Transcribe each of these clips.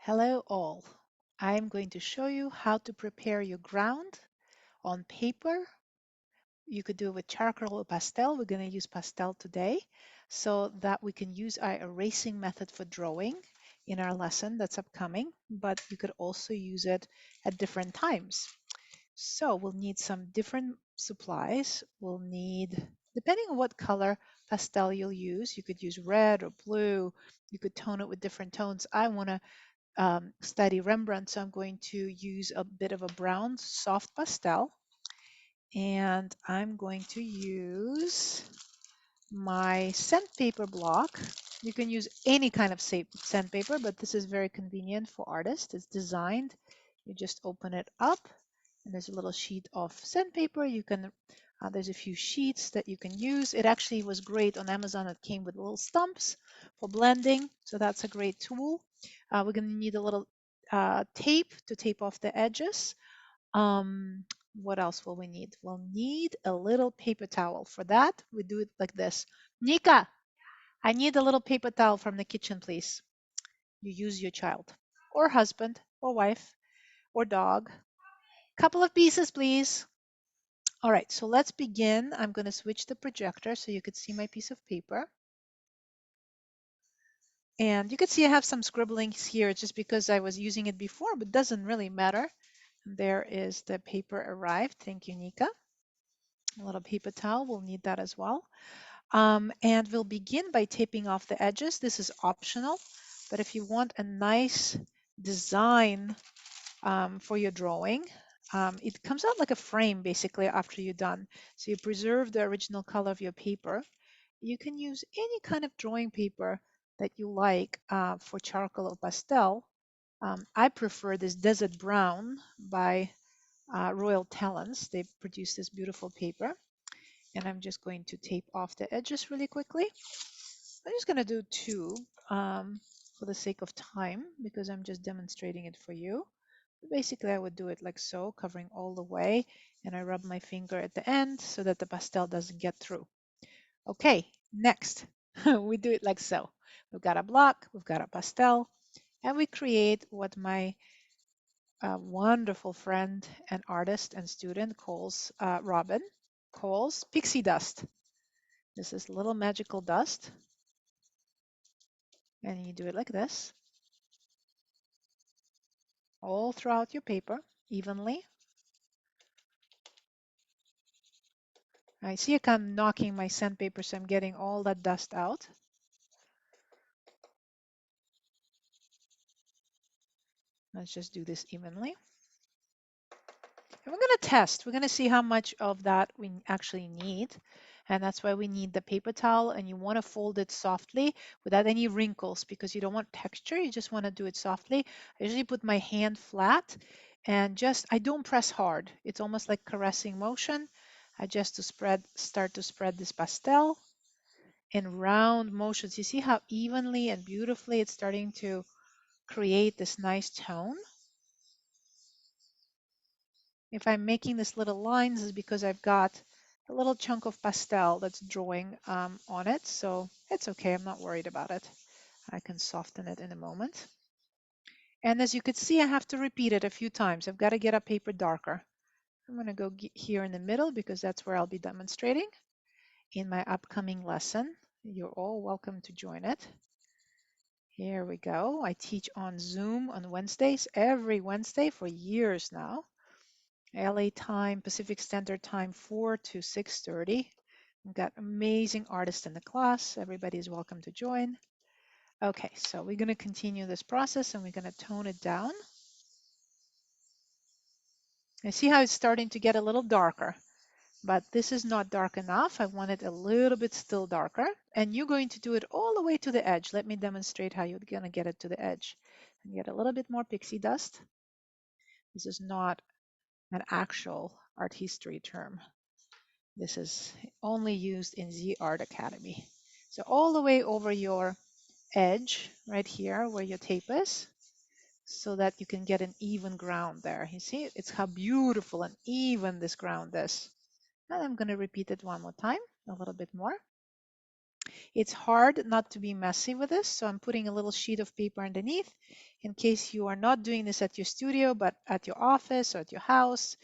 Hello all. I'm going to show you how to prepare your ground on paper. You could do it with charcoal or pastel. We're going to use pastel today so that we can use our erasing method for drawing in our lesson that's upcoming, but you could also use it at different times. So we'll need some different supplies. We'll need, depending on what color pastel you'll use, you could use red or blue. You could tone it with different tones. I want to study Rembrandt, so I'm going to use a bit of a brown soft pastel, and I'm going to use my sandpaper block. You can use any kind of sandpaper, but this is very convenient for artists. It's designed. You just open it up, and there's a little sheet of sandpaper. You can there's a few sheets that you can use. It actually was great on Amazon. It came with little stumps for blending, so that's a great tool. We're going to need a little tape to tape off the edges. What else will we need? We'll need a little paper towel. For that, we do it like this. Nika, I need a little paper towel from the kitchen, please. You use your child or husband or wife or dog. Couple of pieces, please. All right, so let's begin. I'm going to switch the projector so you could see my piece of paper. And you can see I have some scribblings here just because I was using it before, but doesn't really matter. There is the paper arrived. Thank you, Nika. A little paper towel, we'll need that as well. And we'll begin by taping off the edges. This is optional, but if you want a nice design for your drawing, it comes out like a frame basically after you're done. So you preserve the original color of your paper. You can use any kind of drawing paper that you like for charcoal or pastel. I prefer this Desert Brown by Royal Talents. They produce this beautiful paper. And I'm just going to tape off the edges really quickly. I'm just going to do two for the sake of time because I'm just demonstrating it for you. Basically, I would do it like so, covering all the way, and I rub my finger at the end so that the pastel doesn't get through. Okay, next, we do it like so. We've got a block, we've got a pastel, and we create what my wonderful friend and artist and student Robin calls pixie dust. This is little magical dust, and you do it like this all throughout your paper evenly. I see I'm knocking my sandpaper, so I'm getting all that dust out. Let's just do this evenly. And we're going to test. We're going to see how much of that we actually need. And that's why we need the paper towel. And you want to fold it softly without any wrinkles because you don't want texture. You just want to do it softly. I usually put my hand flat and I don't press hard. It's almost like caressing motion. I just start to spread this pastel in round motions. You see how evenly and beautifully it's starting to create this nice tone. If I'm making this little lines is because I've got a little chunk of pastel that's drawing on it, so it's okay, I'm not worried about it. I can soften it in a moment. And as you could see, I have to repeat it a few times. I've got to get a paper darker. I'm going to go here in the middle because that's where I'll be demonstrating in my upcoming lesson. You're all welcome to join it. Here we go. I teach on Zoom on Wednesdays, every Wednesday for years now. LA time, Pacific Standard Time, 4 to 6:30. We've got amazing artists in the class. Everybody is welcome to join. Okay, so we're going to continue this process and we're going to tone it down. I see how it's starting to get a little darker, but this is not dark enough. I want it a little bit still darker. And you're going to do it all the way to the edge. Let me demonstrate how you're going to get it to the edge. And get a little bit more pixie dust. This is not an actual art history term. This is only used in the Art Academy. So all the way over your edge right here where your tape is so that you can get an even ground there. You see, it's how beautiful and even this ground is. And I'm going to repeat it one more time, a little bit more. It's hard not to be messy with this, so I'm putting a little sheet of paper underneath in case you are not doing this at your studio, but at your office or at your house.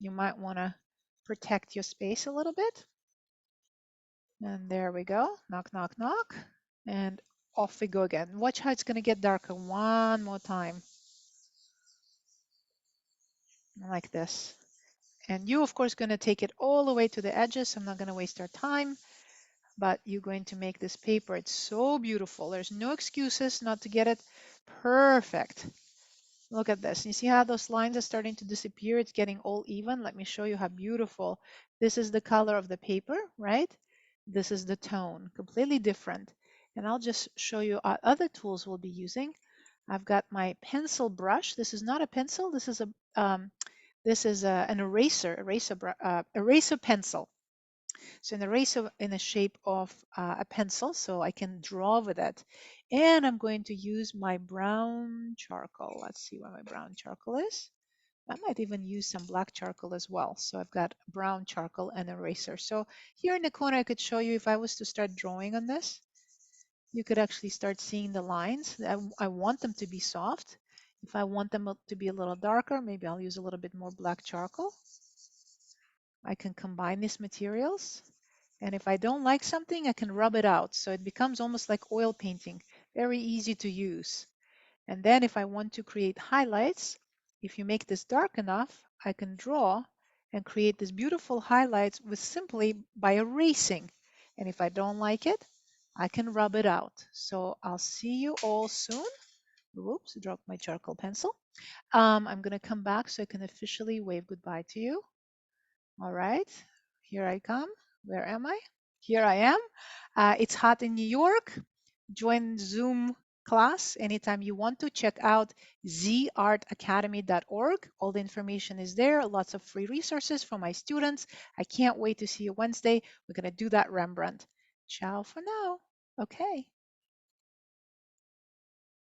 You might want to protect your space a little bit. And there we go. Knock, knock, knock. And off we go again. Watch how it's going to get darker one more time, like this. And you, of course, going to take it all the way to the edges. I'm not going to waste our time, but you're going to make this paper. It's so beautiful. There's no excuses not to get it perfect. Look at this. You see how those lines are starting to disappear? It's getting all even. Let me show you how beautiful. This is the color of the paper, right? This is the tone, completely different. And I'll just show you other tools we'll be using. I've got my pencil brush. This is not a pencil. An eraser pencil. So an eraser in the shape of a pencil, so I can draw with it. And I'm going to use my brown charcoal. Let's see where my brown charcoal is. I might even use some black charcoal as well. So I've got brown charcoal and eraser. So here in the corner, I could show you if I was to start drawing on this, you could actually start seeing the lines. I want them to be soft. If I want them to be a little darker, maybe I'll use a little bit more black charcoal. I can combine these materials. And if I don't like something, I can rub it out. So it becomes almost like oil painting, very easy to use. And then if I want to create highlights, if you make this dark enough, I can draw and create this beautiful highlights with simply by erasing. And if I don't like it, I can rub it out. So I'll see you all soon. Whoops, dropped my charcoal pencil. I'm going to come back so I can officially wave goodbye to you. All right, here I come. Where am I? Here I am. It's hot in New York. Join Zoom class anytime you want to. Check out zartacademy.org. All the information is there. Lots of free resources for my students. I can't wait to see you Wednesday. We're going to do that Rembrandt. Ciao for now. Okay.